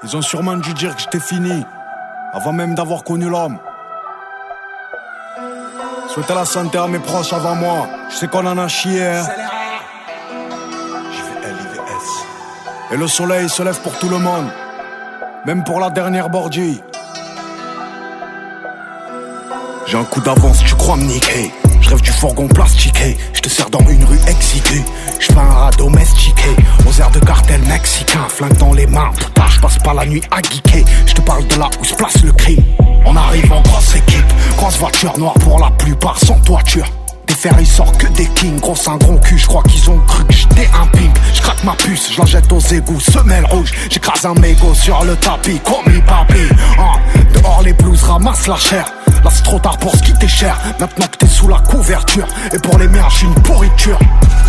Ils ont sûrement dû dire que j'étais fini, avant même d'avoir connu l'homme. Souhaiter la santé à mes proches avant moi, je sais qu'on en a chié, hein. Et le soleil se lève pour tout le monde, même pour la dernière bordille. J'ai un coup d'avance, tu crois me niquer. Je rêve du fourgon plastiqué. Je te sers dans une rue exiguë. Je fais un rat domestiqué aux airs de cartel mexicain. Flingue dans les mains, putain, je passe pas la nuit à geeker. Je te parle de là où se place le crime. On arrive en grosse équipe, grosse voiture noire pour la plupart sans toiture. Des fers ils sortent que des kings, gros un gros cul. Je crois qu'ils ont cru que j'étais un pimp. Je craque ma puce, je la jette aux égouts. Semelle rouge, j'écrase un mégot sur le tapis. Comme papi, dehors les blues ramassent la chair. Là c'est trop tard pour ce qui t'est cher. Maintenant que t'es sous la couverture. Et pour les miens j'suis une pourriture.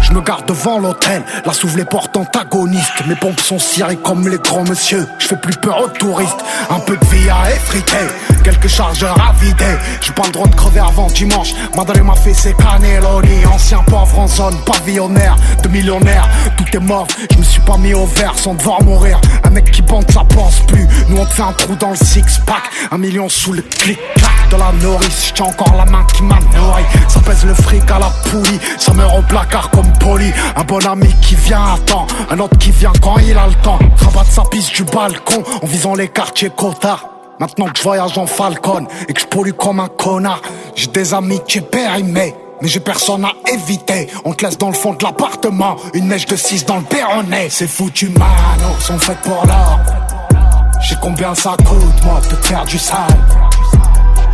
Je me garde devant l'hôtel, là s'ouvrent les portes antagonistes. Mes pompes sont cirées comme les grands monsieur. Je fais plus peur aux touristes. Un peu de vie à effriter, quelques chargeurs à vider. J'ai pas le droit de crever avant dimanche. Madame m'a fait ses cannelloni. Ancien pauvre en zone pavillonnaire de millionnaire. Tout est mort, je me suis pas mis au vert sans devoir mourir. Un mec qui bande ça pense plus. Nous on te fait un trou dans le six-pack. 1 million sous le clic-clac de la nourrice. J'tiens encore la main qui m'a nourri. Ça pèse le fric à la poulie. Ça meurt au placard comme poli. Un bon ami qui vient à temps, un autre qui vient quand il a le temps. Rabatte sa piste du balcon en visant les quartiers cotards. Maintenant que je voyage en Falcon et que je pollue comme un connard. J'ai des amitiés périmées, mais j'ai personne à éviter. On te laisse dans le fond de l'appartement, une mèche de 6 dans le péroné. Ces foutus manos sont faites pour l'or. J'ai combien ça coûte moi de te faire du sale.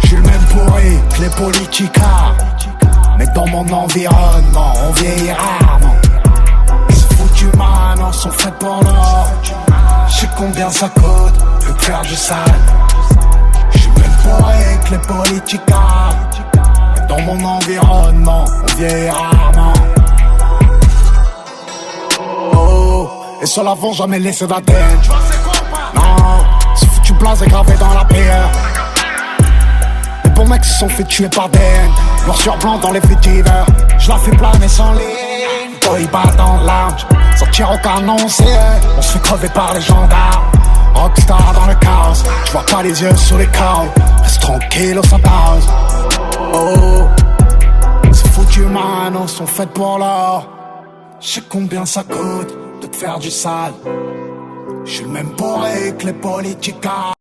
J'suis le même pourri que les politicards. Mais dans mon environnement, on vieillit rarement. Ces foutus manos sont faites pour l'or. J'sais combien ça coûte de te faire du sale. J'suis même pourri que les politicards. Mais dans mon environnement, on vieillit rarement. Oh, et sur l'avant, jamais laissé d'ADN. Non, ces foutus blasés gravés dans la pierre. Les bons mecs se sont fait tuer par des haines. Noir sur blanc dans les faits divers. Je la fais planer sans ligne. Boy bat dans le lounge. Sortir au canon c'est on se fait crever par les gendarmes. Rockstar dans le chaos. Je vois pas les yeux sur les chaos. Reste tranquille au Santaos. Oh, ces foutus manos sont faites pour l'or. J'sais combien ça coûte de te faire du sale. J'suis le même bourré que les politicards.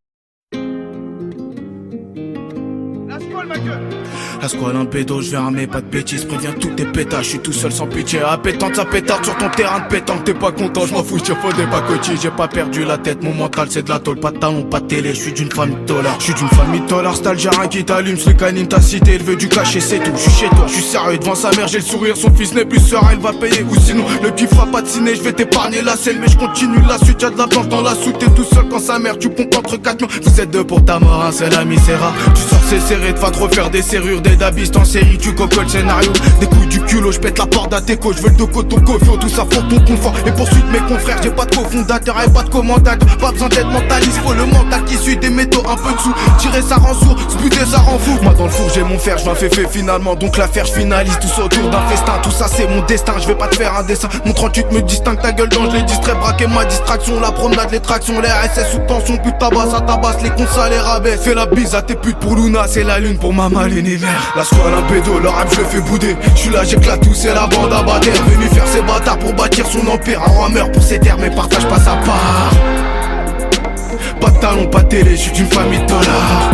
La squale un pédo, je viens mais pas de bêtises. Préviens tous tes pétas, je suis tout seul sans pitié. Appétante, ça pétarde sur ton terrain de pétanque. T'es pas content, je m'en fous, j'ai pas des pacotis. J'ai pas perdu la tête, mon mental c'est de la tôle. Pas de talons, pas de télé, je suis d'une famille de dollars. Je suis d'une famille de dollars, c'est Algérien qui t'allume. Ce canine ta cité, il veut du cachet, c'est tout. Je suis chez toi, je suis sérieux devant sa mère, j'ai le sourire. Son fils n'est plus serein, il va payer. Ou sinon, le kiff fera pas de ciné, je vais t'épargner la scène. Mais je continue la suite, y'a de la planche dans la soute. T'es tout seul quand sa mère, tu pompes entre 4 millions. Vous êtes deux pour ta mort, un seul ami, c'est rare. Tu sors c'est serré, te vas te refaire des serrures, des dabistes en série. Tu cocoles le scénario, des couilles du culot, je pète la porte à tes coachs, je veux le doco, ton cofio, tout ça faut ton confort. Et poursuite mes confrères, j'ai pas de cofondateur et pas de commentateur. Pas besoin d'être mentaliste, faut le mental qui suit des métaux un peu dessous. Tirer ça rend sourd, se buter ça rend fou. Moi dans le four j'ai mon fer, je m'en fais finalement. Donc l'affaire je finalise, tout ça autour d'un festin. Tout ça c'est mon destin, je vais pas te faire un dessin. Mon 38 me distingue, ta gueule dans je les distrais. Braquer ma distraction, la promenade, les tractions. Les RSS sous tension, but tabasse, ça tabasse, les cons ça les rabaisse. Fais la bise à tes putes pour Luna, c'est la lune pour Mama l'univers. La squale un pédo, le rap je le fais bouder. J'suis là, j'éclate tout, c'est la bande à Bader. Venu faire ses bâtards pour bâtir son empire. Un roi meurt pour ses terres, mais partage pas sa part. Pas de talons, pas de télé, j'suis d'une famille de dollars.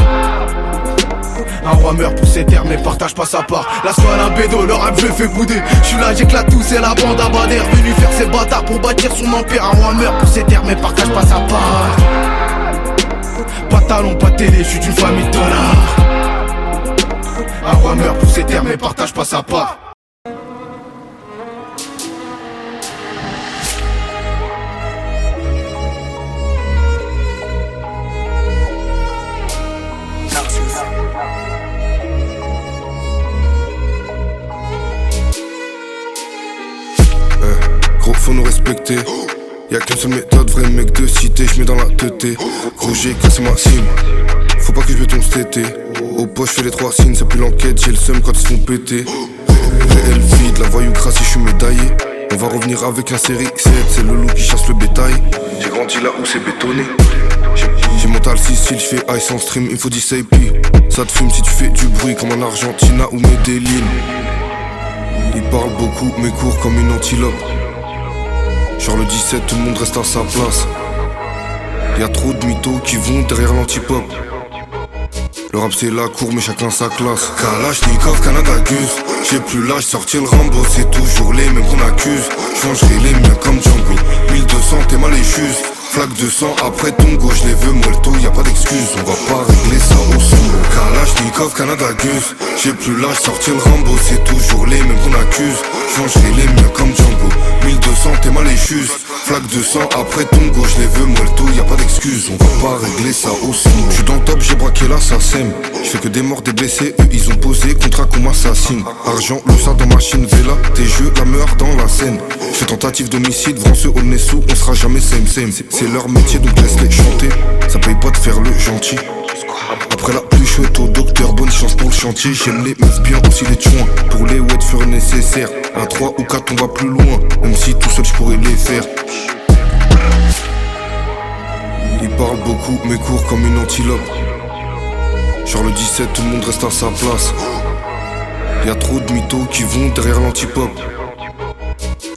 Un roi meurt pour ses terres, mais partage pas sa part. La squale un bédo, le rap je le fais bouder. J'suis là, j'éclate tout, c'est la bande à Bader. Venu faire ses bâtards pour bâtir son empire. Un roi meurt pour ses terres, mais partage pas sa part. Pas de talons, pas de télé, j'suis d'une famille de dollars. Un roi meurt pour ses terres mais partage pas sa part. Gros faut nous respecter. Y'a qu'une seule méthode, vrai mec de cité, j'mets dans la teuté. Gros j'ai cassé ma cime. Faut pas que je me tombe cet été. Au poche je fais les 3 signes, c'est plus l'enquête, j'ai le seum quand ils se font péter. Réel vide, la voyou crasse je suis médaillé. On va revenir avec un série 7, c'est le loup qui chasse le bétail. J'ai grandi là où c'est bétonné. J'ai monté à 6 je fais ice en stream, il me faut 10 AP. Ça te fume si tu fais du bruit comme en Argentina ou Medellin. Il parle beaucoup mais court comme une antilope. Genre le 17 tout le monde reste à sa place. Y'a trop de mythos qui vont derrière l'antipop. Le rap c'est la cour mais chacun sa classe. Kalashnikov, Canada Gus. J'ai plus l'âge, sortir le Rambo. C'est toujours les mêmes qu'on accuse. J'changerai les miens comme Django. 1200 t'es mal et juste. Flaque de sang après ton gauche, les veux molto, y'a pas d'excuse. On va pas régler ça au solo. Kalashnikov, Canada Gus. J'ai plus l'âge, sortir le Rambo. C'est toujours les mêmes qu'on accuse. J'changerai les miens comme Django. 1200 t'es mal et juste. Flaque de sang après ton gauche, les veux molto, y'a pas d'excuse. On va pas régler ça au solo. J'suis dans le top, j'ai braqué l'assassin. J'fais que des morts, des blessés, eux ils ont posé contrat qu'on m'assassine. Argent, le ça dans machine, Vela, tes jeux, la meurt dans la scène. J'fais tentative d'homicide, Vranceux, Olnessou, on sera jamais same. C'est leur métier donc laisse-les chanter. Ça paye pas de faire le gentil. Après la pluie chouette au docteur, bonne chance pour le chantier. J'aime les meufs bien aussi les chouins. Pour les wet furent nécessaires. Un 3 ou 4 on va plus loin. Même si tout seul j'pourrais les faire. Il parle beaucoup mais court comme une antilope. Genre le 17 tout le monde reste à sa place. Y'a trop de mythos qui vont derrière l'antipop.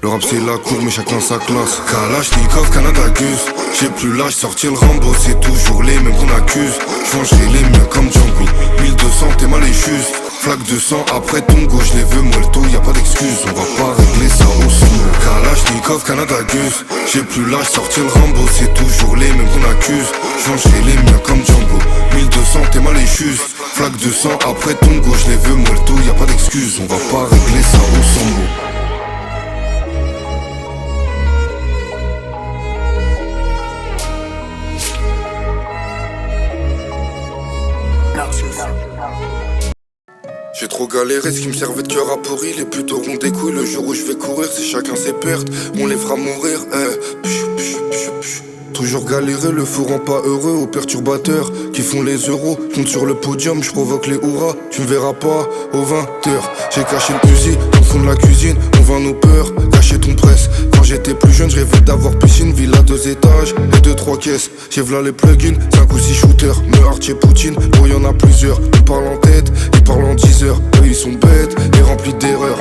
Le rap c'est la cour mais chacun sa classe. Kalashnikov, Canada Gus. J'ai plus l'âge, sortir le Rambo. C'est toujours les mêmes qu'on accuse. J'changerai les miens comme Django. 1200 t'es mal et juste. Flaque de sang après ton gauche, les veux molto, y'a pas d'excuse. On va pas régler ça au solo. Kalashnikov, Canada Gus. J'ai plus l'âge, sortir le Rambo. C'est toujours les mêmes qu'on accuse. J'changerai les miens comme Django. 1200 t'es mal et juste. Flaque de sang après ton gauche, les veux molto, y'a pas d'excuse. On va pas régler ça au solo. J'ai trop galéré, ce qui me servait de cœur à pourri. Les putains auront des couilles, le jour où je vais courir, c'est chacun ses pertes, on les fera mourir. Toujours galérer, le fou rend pas heureux aux perturbateurs qui font les euros. Compte sur le podium, je provoque les hurrahs. Tu me verras pas aux 20h. J'ai caché le fusil dans le fond de la cuisine. On vend nos peurs, cacher ton presse. Quand j'étais plus jeune, je rêvais d'avoir piscine, villa 2 étages et 2-3 caisses. J'ai v'là les plugins, 5 ou 6 shooters. Meurthe Poutine, pour y'en a plusieurs. Ils parlent en tête, ils parlent en 10 heures. Eux ils sont bêtes et remplis d'erreurs.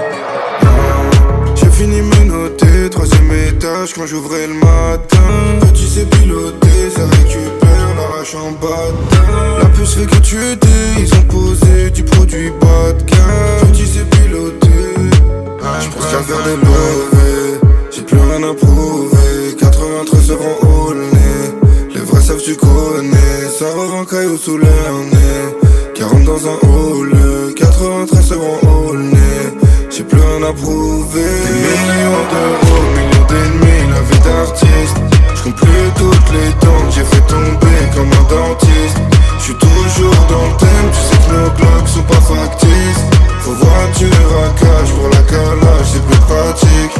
J'ai fini mes noter, 3ème étage quand j'ouvrais le matin. Petit c'est piloté, ça récupère l'arrache en bas. La puce fait que tu étais, ils ont posé du produit bas de gamme. Petit c'est piloté, j'pense qu'à faire des levées. J'ai plus rien à prouver, 93 euros au nez. Les vrais savent tu connais, ça revend caillou sous leur nez. 40 dans un hall, 93 euros au nez. J'ai plus rien à prouver. Des millions d'euros, millions d'ennemis, la vie d'artiste. J'compte plus toutes les dents que j'ai fait tomber comme un dentiste. J'suis toujours dans le thème, tu sais que nos blocs sont pas factices. Faut voiture à cage pour la calage, c'est plus pratique.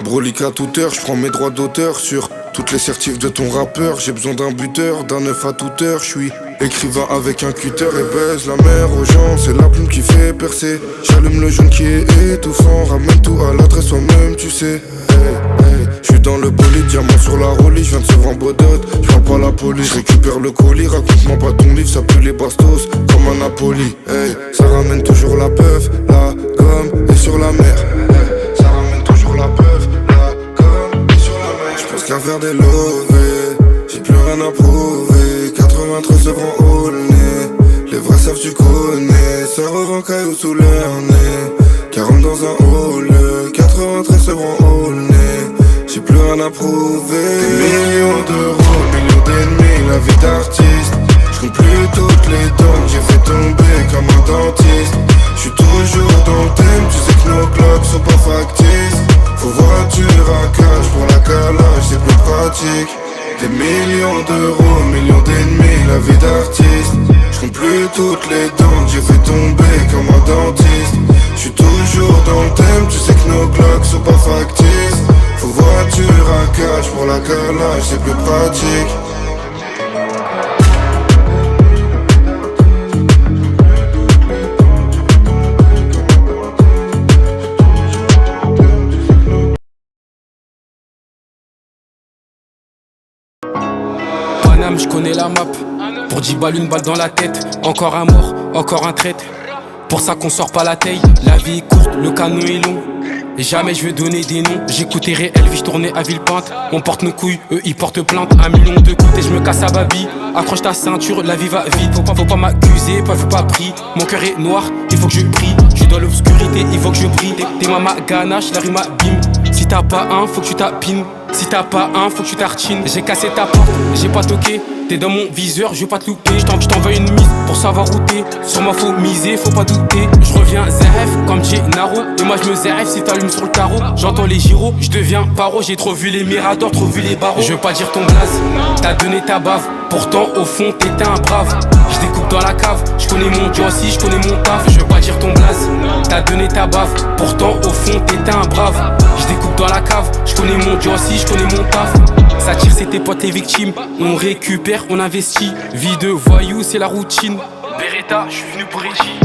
Brolique à toute heure, j'prends mes droits d'auteur sur toutes les certifs de ton rappeur. J'ai besoin d'un buteur, d'un œuf à toute heure. J'suis écrivain avec un cutter et baise la mer aux gens. C'est la plume qui fait percer. J'allume le jaune qui est étouffant. Ramène tout à l'adresse toi-même, tu sais. J'suis dans le bolide, diamant sur la rollie. J'viens de se rendre bodote, j'parle pas la police. J'récupère le colis, raconte-moi pas ton livre. Ça pue les bastos comme un Napoli. Ça ramène toujours la peuf, la gomme et sur la mer. Ça ramène toujours la peuf, la gomme et sur la mer. J'pense qu'à faire des lovés, j'ai plus rien à prouver. 93 euros au nez, les vrais savent tu connais. Ça revend caillou sous leur nez. 40 dans un hall, 93 euros au nez. J'ai plus rien à prouver. Des millions d'euros, millions d'ennemis, la vie d'artiste. J'compte plus toutes les dents que j'ai fait tomber comme un dentiste. J'suis toujours dans le thème, tu sais que nos clocks sont pas factices. Faut voiture à cage pour la calage, c'est plus pratique. Des millions d'euros, millions d'ennemis, la vie d'artiste. J'compte plus toutes les dents que j'ai fait tomber comme un dentiste. J'suis toujours dans le thème, tu sais que nos clocks sont pas factices. Faut voiture à cage pour la calage, c'est plus pratique. Paname, je connais la map. Pour 10 balles, une balle dans la tête. Encore un mort, encore un traître. Pour ça qu'on sort pas la taille. La vie est courte, le canon est long. Et jamais je veux donner des noms. J'écoutais réel, vie je tournais à Villepinte. On porte nos couilles, eux ils portent plainte. 1 million de coups et je me casse à babi. Accroche ta ceinture, la vie va vite. Faut pas m'accuser, faut pas pris. Mon cœur est noir, il faut que je prie. Je suis dans l'obscurité, il faut que je prie. T'es ma ganache, la rue m'abîme. Si t'as pas un, faut que tu tapines. Si t'as pas un, faut que tu tartines. J'ai cassé ta porte, j'ai pas toqué. T'es dans mon viseur, je veux pas te louper. Je t'envoie une mise pour savoir où t'es. Sur moi faut miser, faut pas douter. Je reviens ZF comme Gennaro. Et moi je me ZF si t'allumes sur le tarot. J'entends les gyros, je deviens paro. J'ai trop vu les miradors, trop vu les barreaux. Je veux pas dire ton blaze, t'as donné ta bave. Pourtant au fond t'étais un brave. Je découpe dans la cave, je connais mon Dieu aussi, je connais mon taf. Je veux pas dire ton blaze, t'as donné ta bave. Pourtant au fond t'étais un brave. Je découpe dans la cave, je connais mon Dieu aussi, je connais mon taf. Ça tire, c'est tes potes les victimes. On récupère, on investit. Vie de voyou, c'est la routine. Beretta, je suis venu pour Reggie.